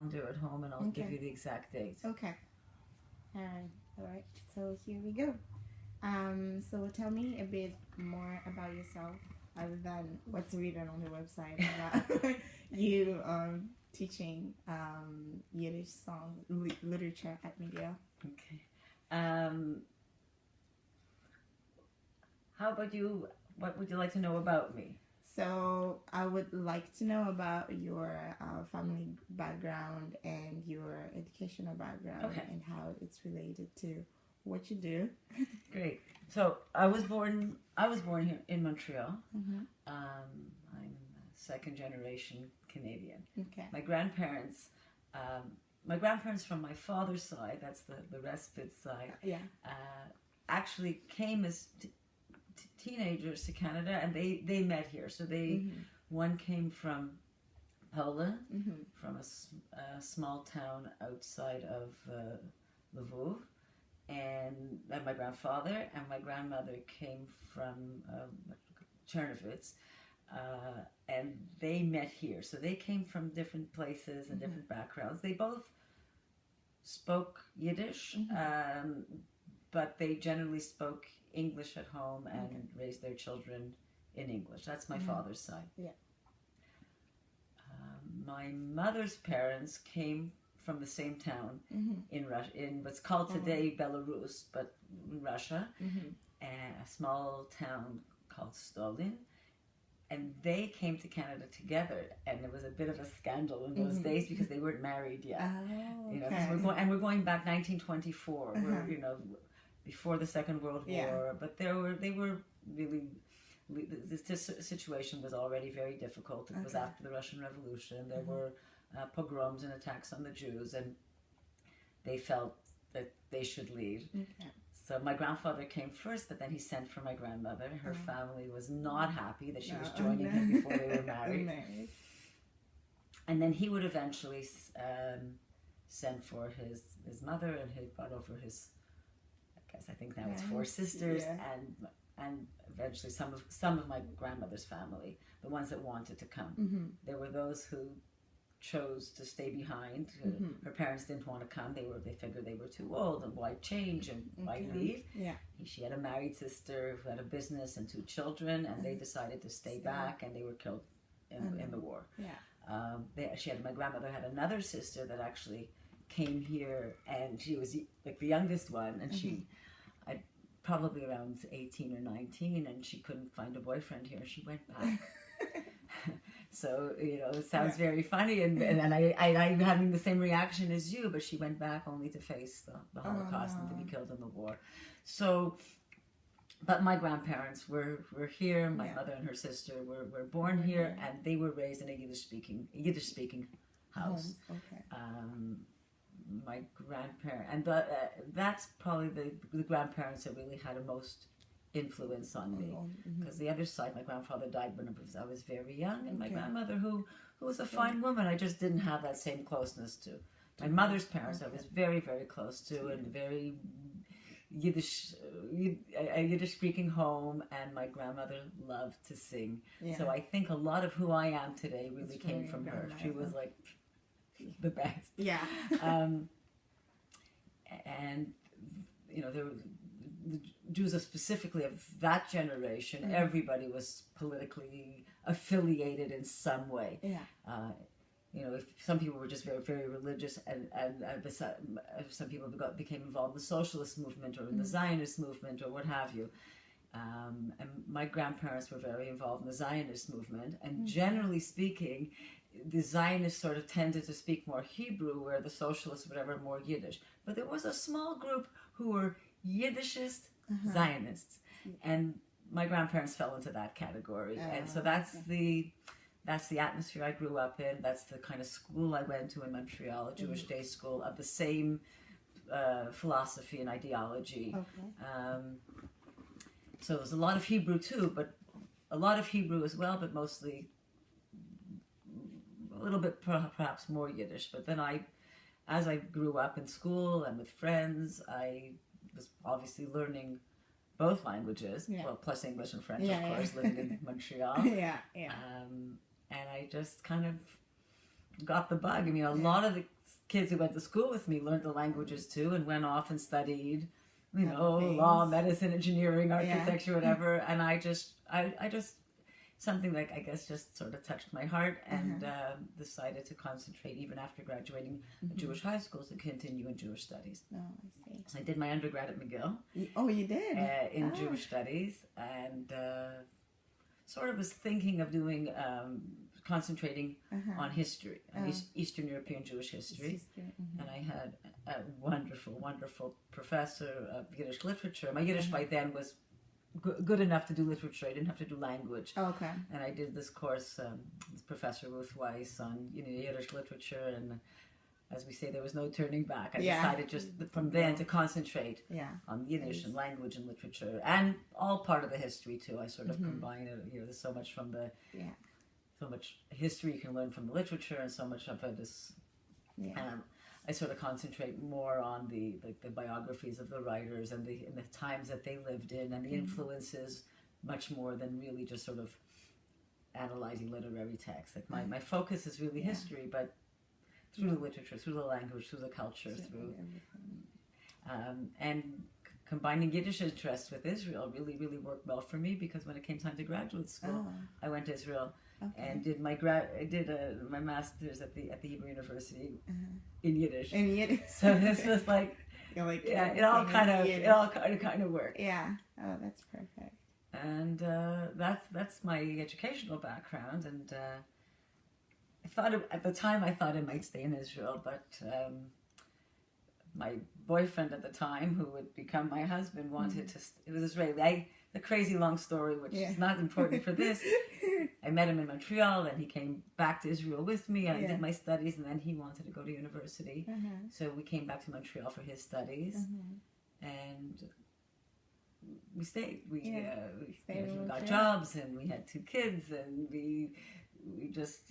do at home, and I'll give you the exact date. Okay. All right. So here we go. So tell me a bit more about yourself, other than what's written on the website about you teaching Yiddish song literature at media. Okay. How about you? What would you like to know about me? So I would like to know about your family background and your educational background, Okay. and how it's related to what you do. Great. So I was born here in Montreal. Mm-hmm. I'm second generation Canadian. Okay. My grandparents from my father's side, that's the Respitz side, Yeah. actually came as teenagers to Canada, and they met here. So one came from Poland, from a small town outside of Lviv, and my grandfather and my grandmother came from Chernovitz, and they met here. So they came from different places and different backgrounds. They both spoke Yiddish, but they generally spoke English at home and raised their children in English. That's my father's side. Yeah. My mother's parents came from the same town in Russia, in what's called today Belarus, but in Russia, a small town called Stolin. And they came to Canada together, and there was a bit of a scandal in those days because they weren't married yet. Oh, okay. 'Cause we're going back 1924. We're before the Second World War, but they were really. This situation was already very difficult. It was after the Russian Revolution. There were pogroms and attacks on the Jews, and they felt that they should leave. Okay. So my grandfather came first, but then he sent for my grandmother. Her family was not happy that she was joining him before they were married. And then he would eventually send for his mother, and he brought over I think now it's 4 sisters, and eventually some of my grandmother's family, the ones that wanted to come. There were those who chose to stay behind. Her parents didn't want to come. They figured they were too old, and why change and why leave. Yeah. She had a married sister who had a business and 2 children, and they decided to stay back, and they were killed in the war. Yeah. My grandmother had another sister that actually came here, and she was like the youngest one, and she probably around 18 or 19, and she couldn't find a boyfriend here. She went back. So, it sounds very funny, and I'm having the same reaction as you, but she went back only to face the Holocaust and to be killed in the war. So, but my grandparents were here. My mother and her sister were born here, and they were raised in a Yiddish speaking house. Okay. My grandparents, and that's probably the grandparents that really had the most influence on me, because the other side, my grandfather died when I was very young, and my grandmother, who was a fine woman, I just didn't have that same closeness to. My mother's parents, I was very, very close to, and very Yiddish, a Yiddish speaking home, and my grandmother loved to sing. So I think a lot of who I am today really came from her. She was like the best. Yeah. And there were the Jews specifically of that generation. Everybody was politically affiliated in some way. Yeah. If some people were just very, very religious, and some people became involved in the socialist movement or in the Zionist movement or what have you. And my grandparents were very involved in the Zionist movement, and generally speaking, the Zionists sort of tended to speak more Hebrew, where the socialists, whatever, more Yiddish. But there was a small group who were Yiddishist Zionists, and my grandparents fell into that category. And so that's the atmosphere I grew up in. That's the kind of school I went to in Montreal, a Jewish day school of the same philosophy and ideology. So there's a lot of Hebrew too, but a lot of Hebrew as well, but mostly a little bit perhaps more Yiddish. But then as I grew up in school and with friends, I was obviously learning both languages, well, plus English and French, of course, living in Montreal. Yeah. And I just kind of got the bug. I mean, a lot of the kids who went to school with me learned the languages too and went off and studied, you know, law, medicine, engineering, architecture, whatever. And I just something like, I guess, just sort of touched my heart and decided to concentrate even after graduating Jewish high schools to continue in Jewish studies. Oh, I see. So I did my undergrad at McGill. Oh, you did? In Jewish studies, and sort of was thinking of doing, concentrating on history, on Eastern European Jewish history. And I had a wonderful, wonderful professor of Yiddish literature. My Yiddish by then was good enough to do literature. I didn't have to do language. Oh, okay. And I did this course, Professor Ruth Weiss, on Yiddish literature, and as we say, there was no turning back. I decided just from then to concentrate on Yiddish and language and literature, and all part of the history too. I sort of combine it. You know, there's so much from the so much history you can learn from the literature, and so much of it is. I sort of concentrate more on the biographies of the writers and the times that they lived in and the influences much more than really just sort of analyzing literary texts. Like my focus is really history, but through the literature, through the language, through the culture, through and combining Yiddish interests with Israel really worked well for me, because when it came time to graduate school, I went to Israel. And did my my master's at the Hebrew University in Yiddish. In Yiddish. So this was like, it all kind of worked. Yeah. Oh, that's perfect. And that's my educational background. And I thought at the time I thought I might stay in Israel, but my boyfriend at the time, who would become my husband, wanted to. It was Israeli. The crazy long story, which is not important for this. I met him in Montreal, and he came back to Israel with me, and I did my studies, and then he wanted to go to university. So we came back to Montreal for his studies, and we stayed. We got jobs, and we had 2 kids, and we just,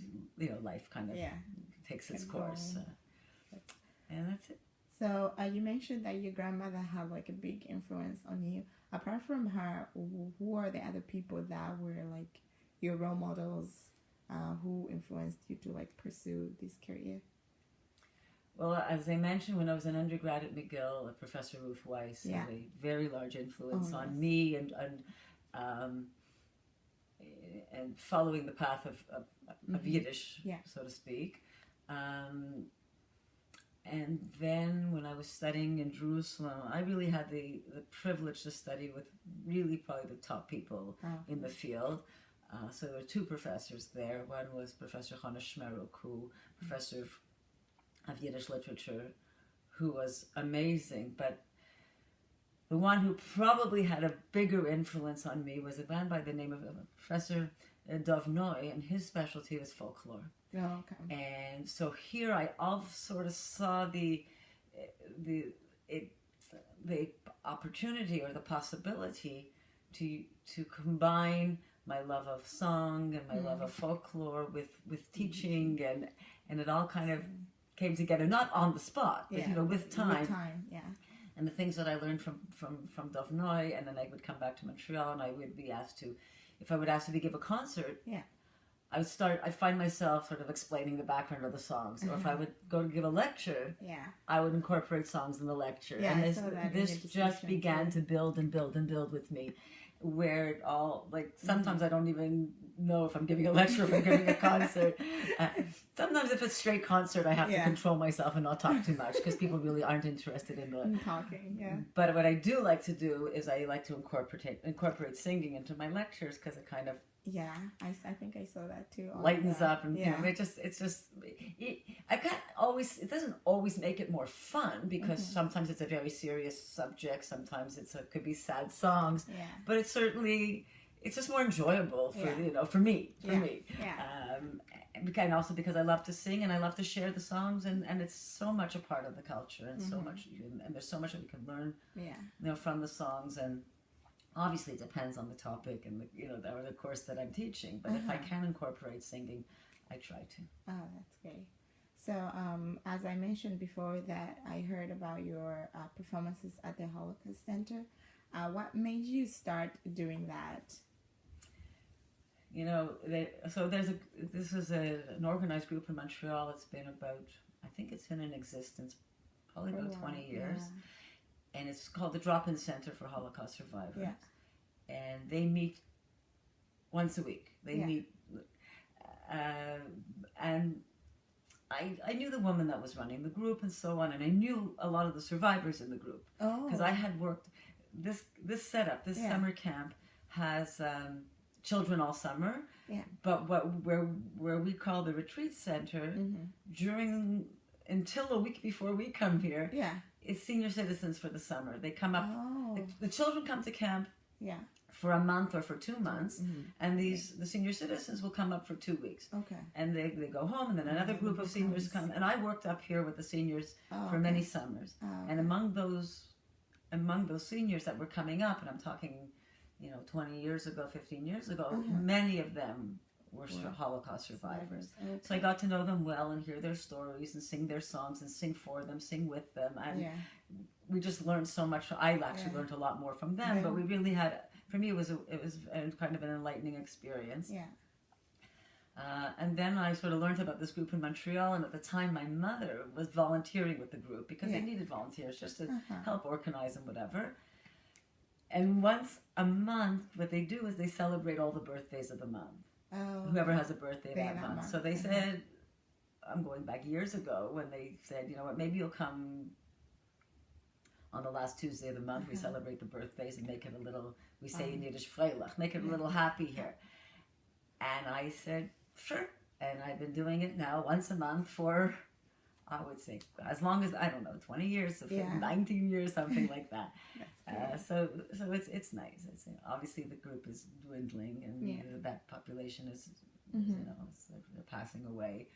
life kind of takes its course. And that's it. So you mentioned that your grandmother had like a big influence on you. Apart from her, who are the other people that were like your role models, who influenced you to like pursue this career? Well, as I mentioned, when I was an undergrad at McGill, Professor Ruth Weiss had a very large influence on me, and following the path of Yiddish, so to speak. And then when I was studying in Jerusalem, I really had the privilege to study with really probably the top people in the field. So there were 2 professors there. One was Professor Hannah Schmeruk, professor of Yiddish literature, who was amazing. But the one who probably had a bigger influence on me was a man by the name of Professor Dov Noy, and his specialty was folklore. Oh, okay. And so here I all sort of saw the opportunity or the possibility to combine my love of song and my love of folklore with teaching, and it all kind of came together, not on the spot, but with time. With time, And the things that I learned from Dov Noy, and then I would come back to Montreal, and I would be asked to, if I would ask to give a concert, I'd find myself sort of explaining the background of the songs. Or if I would go to give a lecture, I would incorporate songs in the lecture. And this just began to build and build and build with me, where it all, like, sometimes I don't even know if I'm giving a lecture or if I'm giving a concert. Sometimes if it's straight concert, I have to control myself and not talk too much, because people really aren't interested in talking. But what I do like to do is I like to incorporate singing into my lectures, because it kind of I think I saw that too. Lightens up, and it doesn't always make it more fun, because sometimes it's a very serious subject, sometimes it could be sad songs, but it's just more enjoyable for me. And also because I love to sing and I love to share the songs, and it's so much a part of the culture, and so much, and there's so much that we can learn from the songs. And obviously it depends on the topic and the course that I'm teaching, but if I can incorporate singing, I try to. Oh, that's great. So as I mentioned before, that I heard about your performances at the Holocaust Center. What made you start doing that? this is an organized group in Montreal. It's been about, I think it's been in existence probably about 20 years. Yeah. And it's called the Drop-In Center for Holocaust Survivors. Yeah. And they meet once a week. They meet, and I knew the woman that was running the group and so on, and I knew a lot of the survivors in the group. Because I had worked, this setup, this summer camp has children all summer, but where we call the retreat center, until a week before we come here, it's senior citizens for the summer. They come up, the children come to camp for a month or for 2 months, and the senior citizens will come up for 2 weeks. And they go home, and then another group of seniors come, and I worked up here with the seniors for many summers. And among those seniors that were coming up, and I'm talking 20 years ago, 15 years ago, many of them were Holocaust survivors. So I got to know them well and hear their stories and sing their songs and sing for them, sing with them. And we just learned so much. I actually learned a lot more from them, but we really had, for me, it was kind of an enlightening experience. And then I sort of learned about this group in Montreal, and at the time my mother was volunteering with the group because they needed volunteers just to help organize and whatever. And once a month, what they do is they celebrate all the birthdays of the month. Whoever has a birthday that month. So they said, I'm going back years ago, when they said, you know what, maybe you'll come on the last Tuesday of the month. We celebrate the birthdays and make it a little, we say in Yiddish, Freilach, make it a little happy here. And I said, sure. And I've been doing it now once a month for, I would say, as long as, I don't know, 20 years, 19 years, something like that. So it's nice. It's, obviously the group is dwindling, and that population is, they're passing away.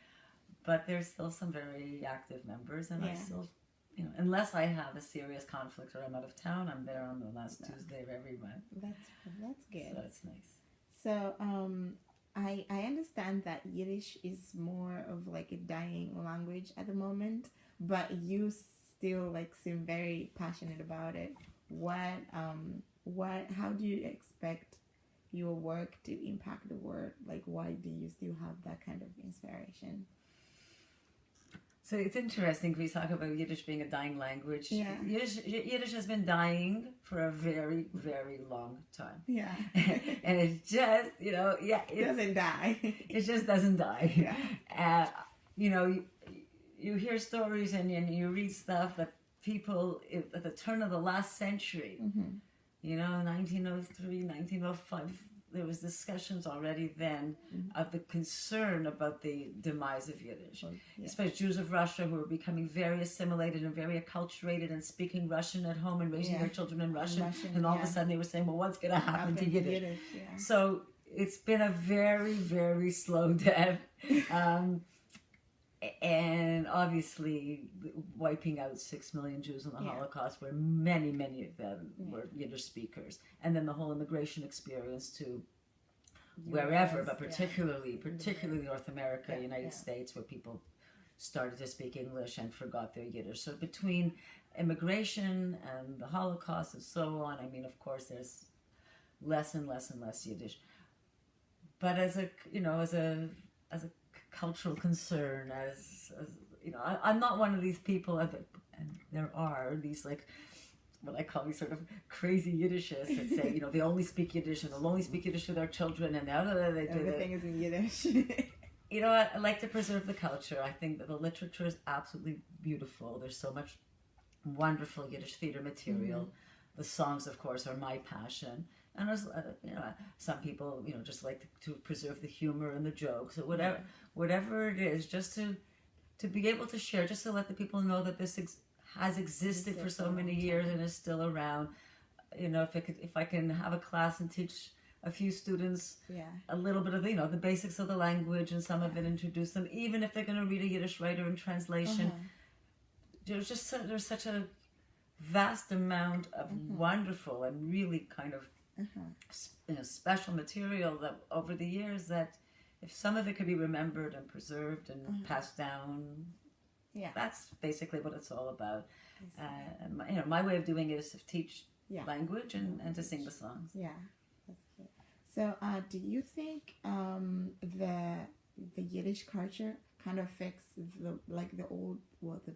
But there's still some very active members, and I still, unless I have a serious conflict or I'm out of town, I'm there on the last Tuesday of every month. That's good. So it's nice. So, I understand that Yiddish is more of like a dying language at the moment, but you still seem very passionate about it. How do you expect your work to impact the world? Why do you still have that kind of inspiration? So it's interesting we talk about Yiddish being a dying language. Yiddish has been dying for a very, very long time. And it's just, it doesn't die. It just doesn't die. You hear stories and you read stuff that people at the turn of the last century, 1903, 1905, there was discussions already then of the concern about the demise of Yiddish. Especially Jews of Russia who were becoming very assimilated and very acculturated and speaking Russian at home and raising their children in Russian. And all of a sudden they were saying, well, what's going to happen to Yiddish? So it's been a very, very slow death. And obviously wiping out 6 million Jews in the Holocaust, where many, many of them were Yiddish speakers. And then the whole immigration experience to wherever, but particularly North America, United States, where people started to speak English and forgot their Yiddish. So between immigration and the Holocaust and so on, I mean, of course, there's less and less and less Yiddish. But as a cultural concern, as I'm not one of these people, and there are these what I call these sort of crazy Yiddishists that say, they only speak Yiddish and they'll only speak Yiddish to their children, and now they do everything is in Yiddish. I like to preserve the culture. I think that the literature is absolutely beautiful. There's so much wonderful Yiddish theater material. The songs, of course, are my passion. And there's, some people, just like to preserve the humor and the jokes, or whatever it is, just to be able to share, just to let the people know that this has existed for so many years and is still around. If I can have a class and teach a few students a little bit of the basics of the language and some of it, introduce them, even if they're going to read a Yiddish writer in translation. There's such a vast amount of wonderful and really kind of special material that over the years, that if some of it could be remembered and preserved and passed down, that's basically what it's all about. My way of doing it is to teach language and to sing the songs. That's good. So, do you think the Yiddish culture kind of affects the old, well, the